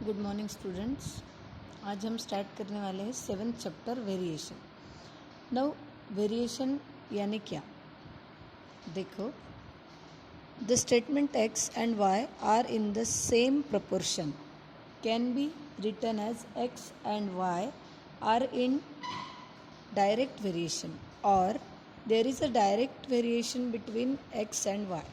Good morning students. आज हम start करने वाले हैं 7th chapter variation. Now variation यानी क्या? देखो, the statement x and y are in the same proportion can be written as x and y are in direct variation or there is a direct variation between x and y.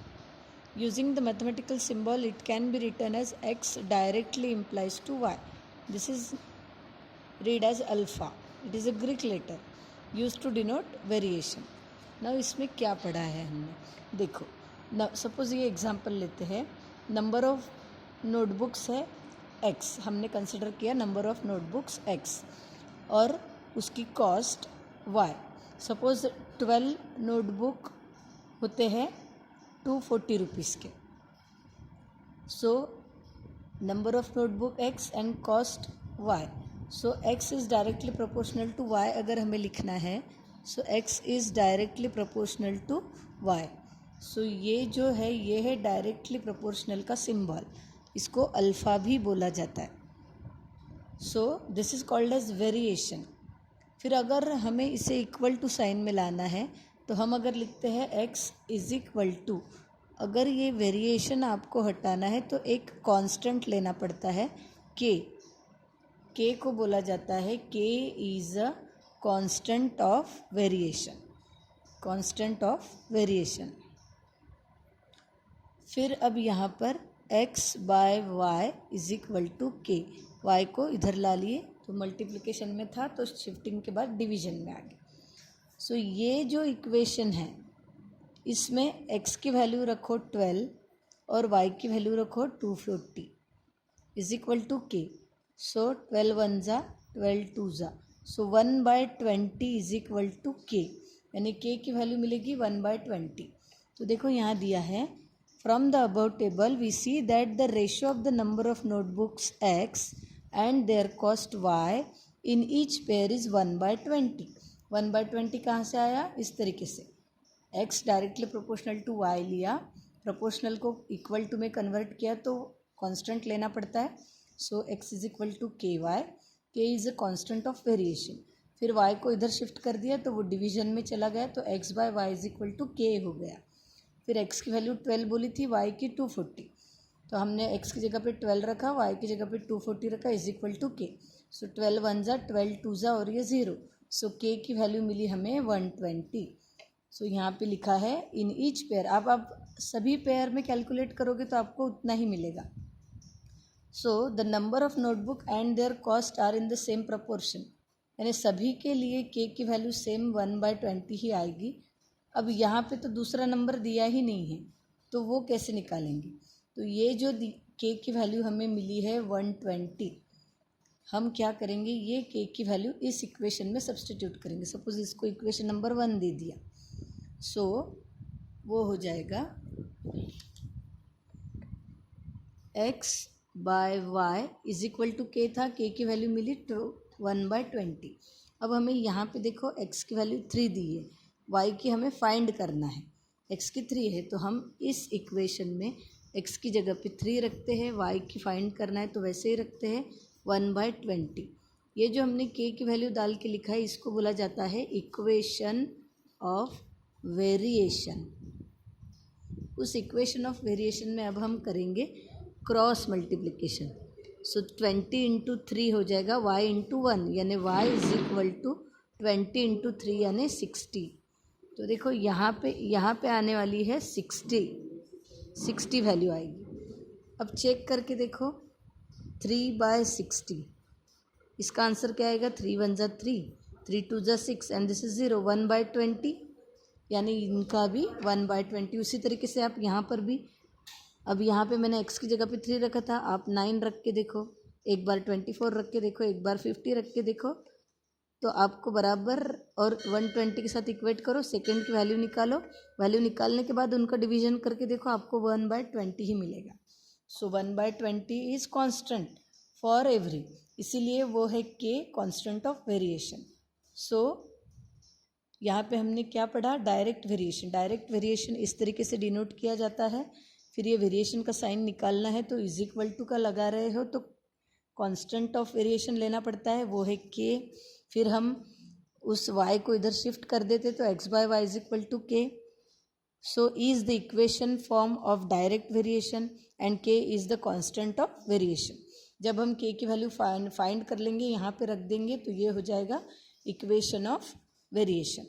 Using the mathematical symbol, it can be written as x directly implies to y. This is read as alpha. It is a Greek letter used to denote variation. Now इसमें क्या पढ़ा है हमने? देखो, suppose ये example लेते हैं। Number of notebooks है x, हमने कंसिडर किया नंबर ऑफ नोटबुक्स x और उसकी कॉस्ट y. सपोज 12 नोटबुक होते हैं 240 रुपीज़ के. So number of notebook x and cost y. So x is directly proportional to y अगर हमें लिखना है. So x is directly proportional to y. So ये जो है ये है डायरेक्टली प्रोपोर्शनल का सिंबल. इसको अल्फ़ा भी बोला जाता है. So this is called as variation. फिर अगर हमें इसे इक्वल टू साइन में लाना है तो हम अगर लिखते हैं x इज़ इक्वल टू, अगर ये वेरिएशन आपको हटाना है तो एक कांस्टेंट लेना पड़ता है k को बोला जाता है k is a constant of variation. Constant of variation. फिर अब यहाँ पर x by y is equal to k. y को इधर ला लिए तो मल्टीप्लिकेशन में था तो शिफ्टिंग के बाद डिवीजन में आ गया. सो ये जो इक्वेशन है इसमें x की वैल्यू रखो 12 और y की वैल्यू रखो 240 is equal to k. So 12 one ज़ा 12 टू ज़ा. So 1/20 is equal to k, यानी k की वैल्यू मिलेगी 1/20. तो देखो यहाँ दिया है, from the above table we see that the ratio of the number of notebooks x and their cost y in each pair is 1/20. 1/20 कहाँ से आया? इस तरीके से x directly proportional to y लिया, प्रोपोर्शनल को इक्वल टू में convert किया तो कांस्टेंट लेना पड़ता है. So x is equal to ky. k is a constant of variation. फिर y को इधर शिफ्ट कर दिया तो वो डिवीजन में चला गया तो x by Y is equal to k हो गया. फिर x की वैल्यू 12 बोली थी, y की 240, तो हमने x की जगह पे 12 रखा, y की जगह पे 240 रखा is equal to k. So 12 one ज़ा 12 टू ज़ा और ये 0. सो k की वैल्यू मिली हमें 120. सो यहाँ पे लिखा है इन ईच पेयर. अब आप सभी पेयर में कैलकुलेट करोगे तो आपको उतना ही मिलेगा. So the number of notebook and their cost are in the same proportion, यानी सभी के लिए k की वैल्यू सेम 1/20 ही आएगी. अब यहाँ पे तो दूसरा नंबर दिया ही नहीं है तो वो कैसे निकालेंगे? तो ये जो k की वैल्यू हमें मिली है 120, हम क्या करेंगे, ये k की वैल्यू इस इक्वेशन में सब्सटीट्यूट करेंगे. सपोज इसको इक्वेशन नंबर 1 दे दिया. सो वो हो जाएगा x by Y is equal to k था, k की वैल्यू मिली 1/20. अब हमें यहाँ पे देखो x की वैल्यू 3 दी है, y की हमें फाइंड करना है. x की 3 है तो हम इस इक्वेशन में x की जगह पे 3 रखते हैं, y की फाइंड करना है तो वैसे ही रखते हैं 1/20. ये जो हमने k की वैल्यू डाल के लिखा है इसको बोला जाता है इक्वेशन ऑफ वेरिएशन. उस इक्वेशन ऑफ वेरिएशन में अब हम करेंगे क्रॉस मल्टीप्लिकेशन. सो 20 इंटू 3 हो जाएगा y इंटू 1, यानी y is equal to 20 into 3 यानी 60. तो देखो यहाँ पे आने वाली है 60 वैल्यू आएगी. अब चेक करके देखो 3/60, इसका आंसर क्या आएगा? 3 वन ज़ा 3, 3 टू ज़ा 6 एंड दिस इज़ 0. 1/20 यानी इनका भी 1/20. उसी तरीके से आप यहाँ पर भी, अब यहाँ पे मैंने x की जगह पे 3 रखा था, आप 9 रख के देखो, एक बार 24 रख के देखो, एक बार 50 रख के देखो, तो आपको बराबर और 120 के साथ इक्वेट करो, सेकेंड की वैल्यू निकालो. वैल्यू निकालने के बाद उनका डिवीजन करके देखो, आपको 1/20 ही मिलेगा. सो 1/20 इज़ कांस्टेंट फॉर एवरी, इसीलिए वो है k कांस्टेंट ऑफ वेरिएशन. सो यहाँ पे हमने क्या पढ़ा? Direct variation. डायरेक्ट वेरिएशन इस तरीके से डिनोट किया जाता है. फिर ये वेरिएशन का साइन निकालना है तो इज इक्वल टू का लगा रहे हो तो कांस्टेंट ऑफ वेरिएशन लेना पड़ता है, वो है k। फिर हम उस y को इधर शिफ्ट कर देते तो x by Y is equal to k। So is the equation form of direct variation and k is the constant of variation. जब हम k की वैल्यू फाइंड कर लेंगे, यहाँ पे रख देंगे, तो ये हो जाएगा इक्वेशन ऑफ वेरिएशन।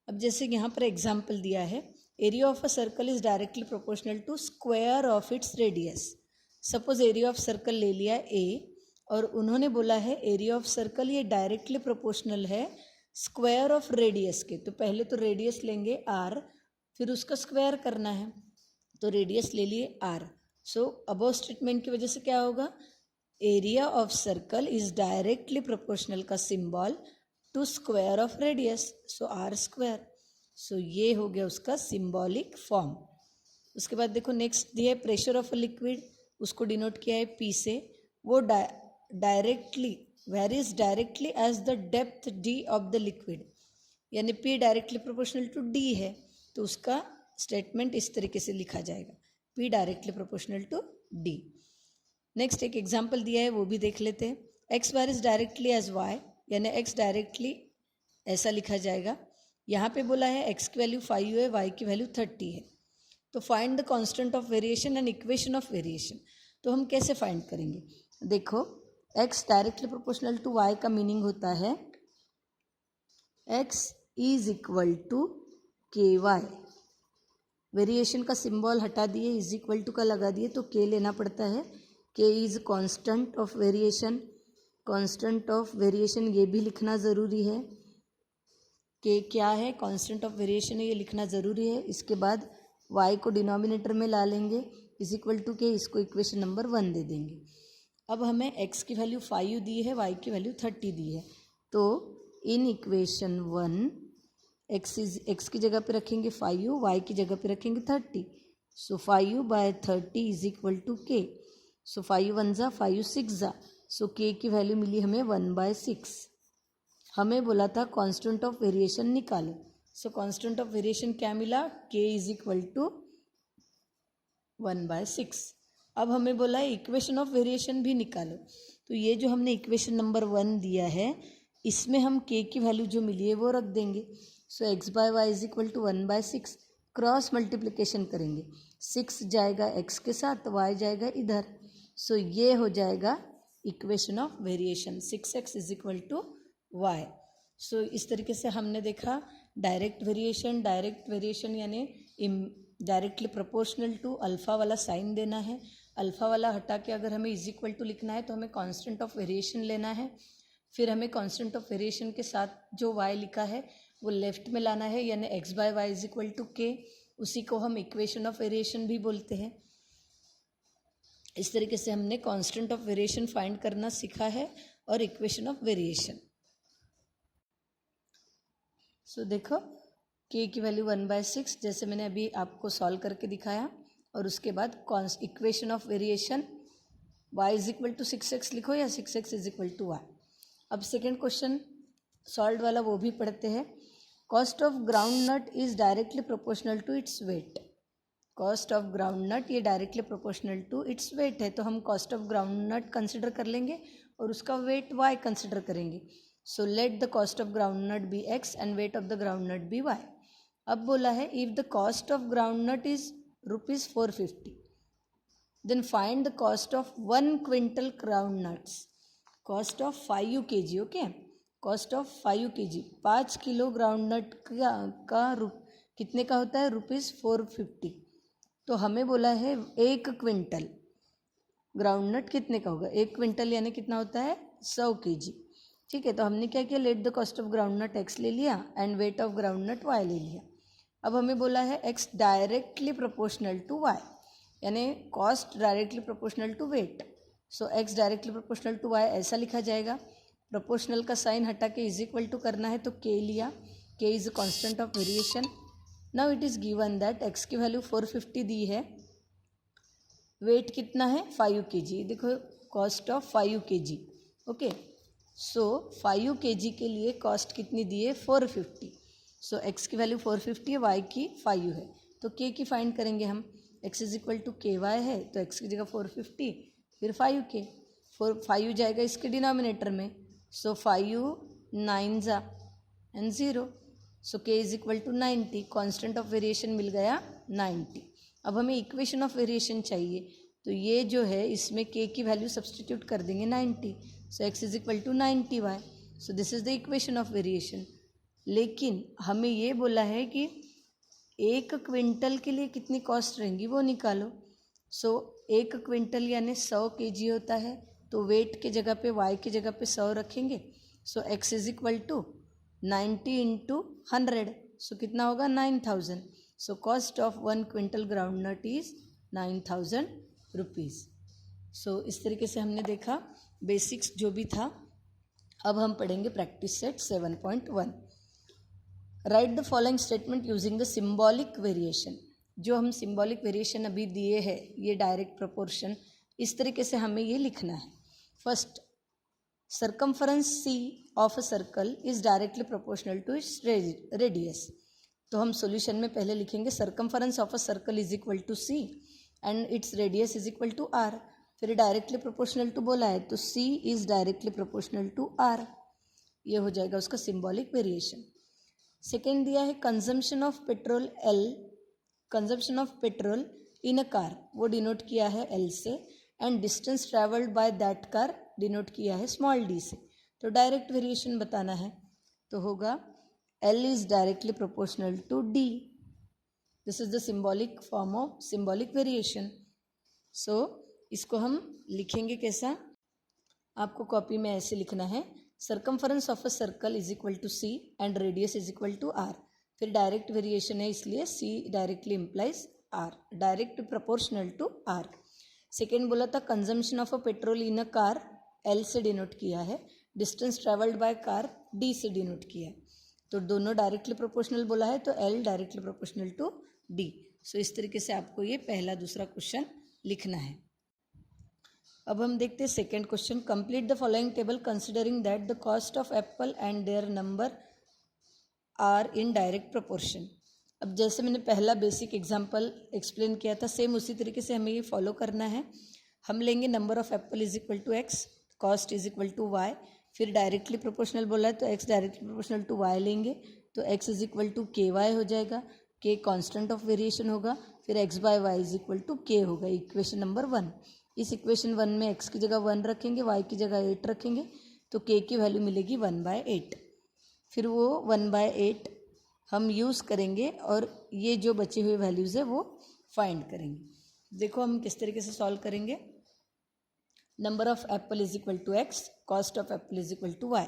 अब जैसे यहाँ पर एग्जाम्पल दिया है, area of a circle is directly proportional to square of its radius. Suppose area of circle ले लिया ए, और उन्होंने बोला है एरिया ऑफ सर्कल ये डायरेक्टली प्रोपोर्शनल है स्क्वायर ऑफ रेडियस के। तो पहले तो रेडियस लेंगे आर, फिर उसका स्क्वायर करना है, तो रेडियस ले लिए आर। सो अबव स्टेटमेंट की वजह से क्या होगा, area of circle is directly proportional का symbol to square of radius, so R square. So ये हो गया उसका सिंबॉलिक फॉर्म। उसके बाद देखो नेक्स्ट दिया है प्रेशर ऑफ अ लिक्विड, उसको डिनोट किया है पी से। वो directly varies directly as the depth D of the liquid, यानी P directly proportional to D है, तो उसका स्टेटमेंट इस तरीके से लिखा जाएगा, P directly proportional to D. Next एक एग्जाम्पल दिया है, वो भी देख लेते हैं। X varies directly as Y, यानी एक्स डायरेक्टली ऐसा लिखा जाएगा। यहाँ पे बोला है एक्स की वैल्यू 5 है, वाई की वैल्यू 30 है। तो find the constant of variation and equation of variation. तो हम कैसे फाइंड करेंगे, देखो X directly proportional to Y का मीनिंग होता है X is equal to K Y. Variation का सिंबल हटा दिए, इज इक्वल टू का लगा दिए, तो के लेना पड़ता है। के is constant of variation, constant of variation ये भी लिखना ज़रूरी है। के क्या है, कांस्टेंट ऑफ वेरिएशन है, ये लिखना ज़रूरी है। इसके बाद y को डिनोमिनेटर में ला लेंगे, इज इक्वल टू के, इसको इक्वेशन नंबर 1 दे देंगे। अब हमें x की वैल्यू 5 दी है, y की वैल्यू 30 दी है, तो इन इक्वेशन 1 x की जगह पे रखेंगे 5, y की जगह पे रखेंगे 30। सो 5 बाय 30 इज इक्वल टू के। सो 5 1 जा 5 6 जा, सो के की वैल्यू मिली हमें 1/6। हमें बोला था कांस्टेंट ऑफ वेरिएशन निकालो, सो कांस्टेंट ऑफ वेरिएशन क्या मिला, के इज इक्वल टू 1/6। अब हमें बोला है इक्वेशन ऑफ वेरिएशन भी निकालो, तो ये जो हमने इक्वेशन नंबर 1 दिया है, इसमें हम के की वैल्यू जो मिली है वो रख देंगे। So X by Y is equal to 1/6, cross multiplication करेंगे, 6 जाएगा एक्स के साथ, वाई जाएगा इधर। सो ये हो जाएगा equation of variation, 6x is equal to Y. So इस तरीके से हमने देखा डायरेक्ट वेरिएशन यानी डायरेक्टली प्रोपोर्शनल टू अल्फ़ा वाला साइन देना है। अल्फ़ा वाला हटा के अगर हमें इज इक्वल टू लिखना है तो हमें कांस्टेंट ऑफ वेरिएशन लेना है। फिर हमें कांस्टेंट ऑफ वेरिएशन के साथ जो y लिखा है वो लेफ्ट में लाना है, यानी x by Y is equal to K. उसी को हम इक्वेशन ऑफ वेरिएशन भी बोलते हैं। इस तरीके से हमने कांस्टेंट ऑफ वेरिएशन फाइंड करना सीखा है और इक्वेशन ऑफ वेरिएशन। सो देखो k की वैल्यू 1/6 जैसे मैंने अभी आपको सॉल्व करके दिखाया, और उसके बाद equation of variation y is equal to 6x लिखो या 6x is equal to y। अब सेकेंड क्वेश्चन सॉल्व वाला वो भी पढ़ते हैं। Cost of groundnut is directly proportional to its weight. Cost of groundnut ये directly proportional to its weight है, तो हम cost of groundnut consider कर लेंगे और उसका वेट y कंसिडर करेंगे। So let the cost of groundnut be x and weight of the groundnut be y। अब बोला है if the cost of groundnut is ₹450, then find the cost of 1 quintal groundnuts. Cost of 5 kg, okay, cost of 5 kg, 5 kilo groundnut का कितने का होता है, ₹450। तो हमें बोला है 1 क्विंटल ग्राउंड नट कितने का होगा, 1 क्विंटल यानी कितना होता है 100 kg। ठीक है, तो हमने क्या किया, let the cost of groundnut x ले लिया and weight of groundnut y ले लिया। अब हमें बोला है x directly proportional to y, यानी cost directly proportional to weight. So x directly proportional to y ऐसा लिखा जाएगा। प्रोपोर्शनल का साइन हटा के इज इक्वल टू करना है, तो k लिया, k is a constant of variation. Now it is given that x की वैल्यू 450 दी है, वेट कितना है 5 kg। देखो cost of 5 kg, okay. So 5 kg के लिए कॉस्ट कितनी दी है 450। सो x की वैल्यू 450 है, y की 5 है, तो k की फाइंड करेंगे हम। x is equal to K Y है, तो x की जगह 450 फिर 5k। 5 जाएगा इसके डिनोमिनेटर में, सो 5 9 जा and 0, so k is equal to 90। Constant of variation मिल गया 90। अब हमें इक्वेशन ऑफ वेरिएशन चाहिए, तो ये जो है इसमें k की वैल्यू सब्सटीट्यूट कर देंगे 90, so x is equal to 90y, so this is the equation of variation. लेकिन हमें ये बोला है कि 1 क्विंटल के लिए कितनी कॉस्ट रहेंगी वो निकालो। सो 1 क्विंटल यानी 100 kg होता है, तो वेट के जगह पे y की जगह पे 100 रखेंगे, so x is equal to 90 into 100, so कितना होगा 9000। So cost of 1 quintal groundnut is 9000 rupees. So इस तरीके से हमने देखा बेसिक्स जो भी था। अब हम पढ़ेंगे practice set 7.1। Right the following statement using the symbolic variation. जो हम सिम्बॉलिक वेरिएशन अभी दिए हैं, ये डायरेक्ट प्रोपोर्शन, इस तरीके से हमें ये लिखना है। First, circumference C of a circle is directly proportional to its radius. तो हम सॉल्यूशन में पहले लिखेंगे circumference of a circle is equal to C and its radius is equal to R। फिर डायरेक्टली प्रोपोर्शनल टू बोला है, तो C is directly proportional to R, ये हो जाएगा उसका सिम्बॉलिक वेरिएशन। सेकेंड दिया है consumption of petrol L, consumption of petrol in a car, वो डिनोट किया है L से, and distance travelled by that car denote किया है स्मॉल d से। तो डायरेक्ट वेरिएशन बताना है, तो होगा L is directly proportional to D। This is the symbolic form of symbolic variation. So इसको हम लिखेंगे कैसा, आपको कॉपी में ऐसे लिखना है, circumference of a circle is equal to C and radius is equal to R। फिर डायरेक्ट वेरिएशन है इसलिए C directly implies R, direct proportional to R। Second बोला था consumption of a petrol in a car, L से denote किया है, distance travelled by car D से denote किया है, तो दोनों डायरेक्टली प्रोपोर्शनल बोला है, तो L directly proportional to D। So इस तरीके से आपको ये पहला दूसरा क्वेश्चन लिखना है। अब हम देखते हैं second question. Complete the following table considering that the cost of apple and their number are in direct proportion. अब जैसे मैंने पहला बेसिक एग्जांपल एक्सप्लेन किया था, सेम उसी तरीके से हमें ये फॉलो करना है। हम लेंगे number of apple is equal to X, cost is equal to Y, फिर डायरेक्टली प्रोपोर्शनल बोला है तो X directly proportional to Y लेंगे, तो X is equal to K Y हो जाएगा, के कांस्टेंट ऑफ वेरिएशन होगा, फिर X by Y is equal to K होगा, इक्वेशन नंबर 1। इस इक्वेशन 1 में एक्स की जगह 1 रखेंगे, वाई की जगह 8 रखेंगे, तो के की वैल्यू मिलेगी 1/8। फिर वो 1/8 हम यूज़ करेंगे और ये जो बची हुई वैल्यूज़ है वो फाइंड करेंगे। देखो हम किस तरीके से सॉल्व करेंगे। Number of apple is equal to X, cost of apple is equal to Y,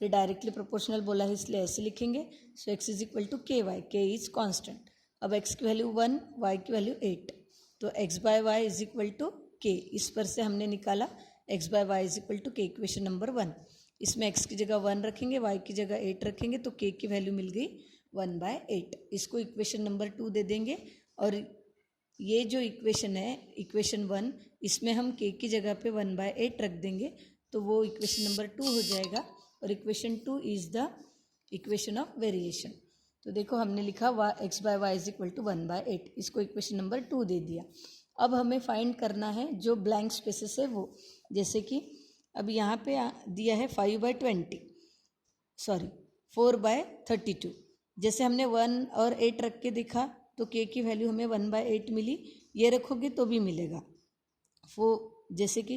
फिर डायरेक्टली प्रोपोर्शनल बोला है इसलिए ऐसे लिखेंगे, so X is equal to K Y, K is constant. अब एक्स की वैल्यू 1, वाई की वैल्यू 8, तो X by Y is equal to K, इस पर से हमने निकाला X by Y is equal to K, equation number 1। इसमें एक्स की जगह 1 रखेंगे, वाई की जगह 8 रखेंगे, तो के की वैल्यू मिल गई 1/8। इसको इक्वेशन नंबर 2 दे देंगे, और ये जो इक्वेशन है इक्वेशन 1, इसमें हम के की जगह पे 1/8 रख देंगे, तो वो इक्वेशन नंबर 2 हो जाएगा, और equation 2 is the equation of variation. तो देखो हमने लिखा X by Y is equal to 1/8, इसको इक्वेशन नंबर 2 दे दिया। अब हमें फाइंड करना है जो ब्लैंक स्पेसेस है वो, जैसे कि अब यहाँ पे दिया है 4/32, जैसे हमने 1 और 8 रख के देखा तो के की वैल्यू हमें 1/8 मिली, ये रखोगे तो भी मिलेगा। जैसे कि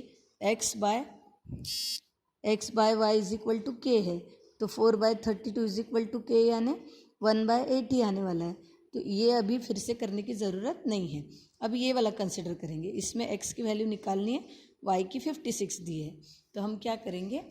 X by Y is equal to K है, तो 4/32 इज इक्वल टू के यानी 1/8 ही आने वाला है, तो ये अभी फिर से करने की ज़रूरत नहीं है। अब ये वाला कंसिडर करेंगे, इसमें एक्स की वैल्यू निकालनी है, वाई की 56 दी है, तो हम क्या करेंगे,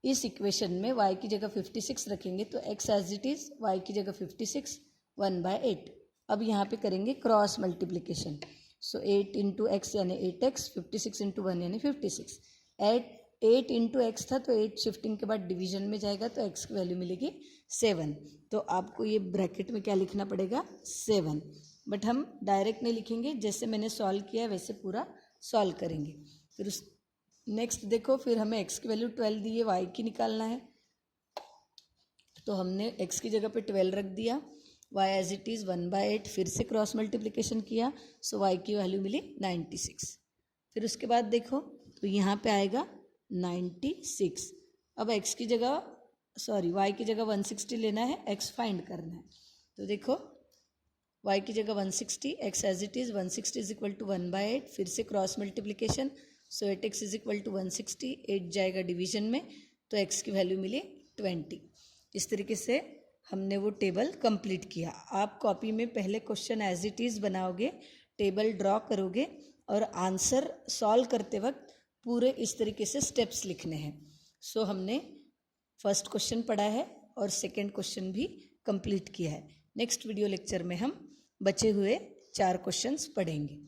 इस इक्वेशन में y की जगह 56 रखेंगे, तो x as it is, y की जगह 56, 1/8। अब यहाँ पे करेंगे cross multiplication, so 8 into X यानी 8x, 56 इंटू 1 यानी 56। 8 इंटू एक्स था, तो 8 शिफ्टिंग के बाद डिवीजन में जाएगा, तो x की वैल्यू मिलेगी 7। तो आपको ये ब्रैकेट में क्या लिखना पड़ेगा, 7, बट हम डायरेक्ट नहीं लिखेंगे, जैसे मैंने सॉल्व किया वैसे पूरा सॉल्व करेंगे। फिर उस नेक्स्ट देखो, फिर हमें x की वैल्यू 12 दी है, y की निकालना है, तो हमने x की जगह पे 12 रख दिया, y एज इट इज़ 1/8, फिर से क्रॉस मल्टीप्लिकेशन किया, सो y की वैल्यू मिली 96। फिर उसके बाद देखो तो यहाँ पे आएगा 96। अब x की जगह y की जगह 160 लेना है, x फाइंड करना है। तो देखो y की जगह 160, x as it is 160 is equal to 1/8, फिर से cross multiplication. So 8x is equal to 160, 8 जाएगा डिवीजन में तो x की वैल्यू मिली 20। इस तरीके से हमने वो टेबल कंप्लीट किया। आप कॉपी में पहले क्वेश्चन एज इट इज़ बनाओगे, टेबल ड्रॉ करोगे और आंसर सॉल्व करते वक्त पूरे इस तरीके से स्टेप्स लिखने हैं। सो हमने फर्स्ट क्वेश्चन पढ़ा है और सेकंड क्वेश्चन भी कंप्लीट किया है। नेक्स्ट वीडियो लेक्चर में हम बचे हुए 4 क्वेश्चंस पढ़ेंगे।